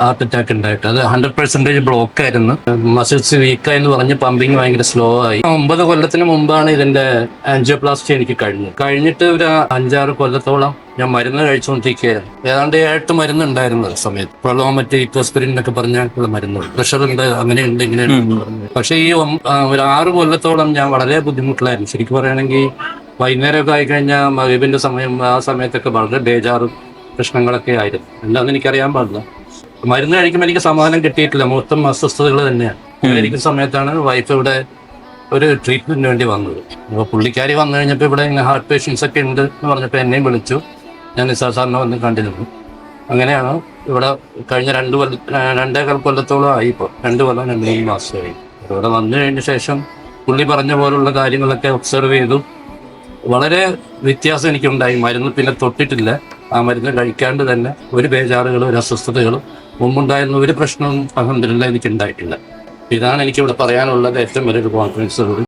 Heart attack ഉണ്ടായിട്ട് അത് 100% block ആയിരുന്നു. മസിൽസ് വീക്കായെന്ന് പറഞ്ഞ് പമ്പിങ് ഭയങ്കര സ്ലോ ആയി. 9 കൊല്ലത്തിന് മുമ്പാണ് ഇതിന്റെ ആൻജിയോപ്ലാസ്റ്റി എനിക്ക് കഴിഞ്ഞിട്ട് ഒരു 5-6 കൊല്ലത്തോളം ഞാൻ മരുന്ന് കഴിച്ചുകൊണ്ടിരിക്കുകയായിരുന്നു. ഏതാണ്ട് 7 മരുന്ന് ഉണ്ടായിരുന്നു സമയത്ത്. പ്രൊലോമറ്റ്, ഇക്വസ്പിരിൻ എന്നൊക്കെ പറഞ്ഞുള്ള മരുന്നുകൾ. പ്രഷർ ഉണ്ട്, അങ്ങനെയുണ്ട്, ഇങ്ങനെയുണ്ട് പറഞ്ഞു. പക്ഷേ ഈ ഒരു 6 കൊല്ലത്തോളം ഞാൻ വളരെ ബുദ്ധിമുട്ടിലായിരുന്നു. ശരിക്കും പറയുകയാണെങ്കിൽ വൈകുന്നേരമൊക്കെ ആയിക്കഴിഞ്ഞാൽ മഗ്‌രിബിന്റെ സമയം, ആ സമയത്തൊക്കെ വളരെ ബേജാറും പ്രശ്നങ്ങളൊക്കെ ആയിരുന്നു. എന്താണെന്ന് എനിക്കറിയാൻ പാടില്ല. മരുന്ന് കഴിക്കുമ്പോൾ എനിക്ക് സമാധാനം കിട്ടിയിട്ടില്ല, മൊത്തം അസ്വസ്ഥതകൾ തന്നെയാണ്. ഇരിക്കുന്ന സമയത്താണ് വൈഫ് ഇവിടെ ഒരു ട്രീറ്റ്മെന്റിന് വേണ്ടി വന്നത്. അപ്പോൾ പുള്ളിക്കാരി വന്നു കഴിഞ്ഞപ്പോൾ ഇവിടെ ഹാർട്ട് പേഷ്യൻസ് ഒക്കെ ഉണ്ട് എന്ന് പറഞ്ഞപ്പോൾ എന്നെയും വിളിച്ചു. ഞാൻ സാറിനെ വന്ന് കണ്ടിരുന്നു. അങ്ങനെയാണ് ഇവിടെ കഴിഞ്ഞ 2-2.25 കൊല്ലത്തോളം ആയി. ഇപ്പോൾ 2 കൊല്ലം 2-3 മാസമായി. ഇവിടെ വന്നു കഴിഞ്ഞ ശേഷം പുള്ളി പറഞ്ഞ പോലുള്ള കാര്യങ്ങളൊക്കെ ഒബ്സർവ് ചെയ്തു. വളരെ വ്യത്യാസം എനിക്കുണ്ടായി. മരുന്ന് പിന്നെ തൊട്ടിട്ടില്ല. ആ മരുന്ന് കഴിക്കാണ്ട് തന്നെ ഒരു ബേജാറുകളും ഒരു അസ്വസ്ഥതകളും മുമ്പുണ്ടായിരുന്ന ഒരു പ്രശ്നവും അൽഹംദുലില്ലാഹ് എനിക്ക് ഉണ്ടായിട്ടില്ല. ഇതാണ് എനിക്കിവിടെ പറയാനുള്ളത്. ഏറ്റവും വലിയൊരു കോൺഫിഡൻസ്.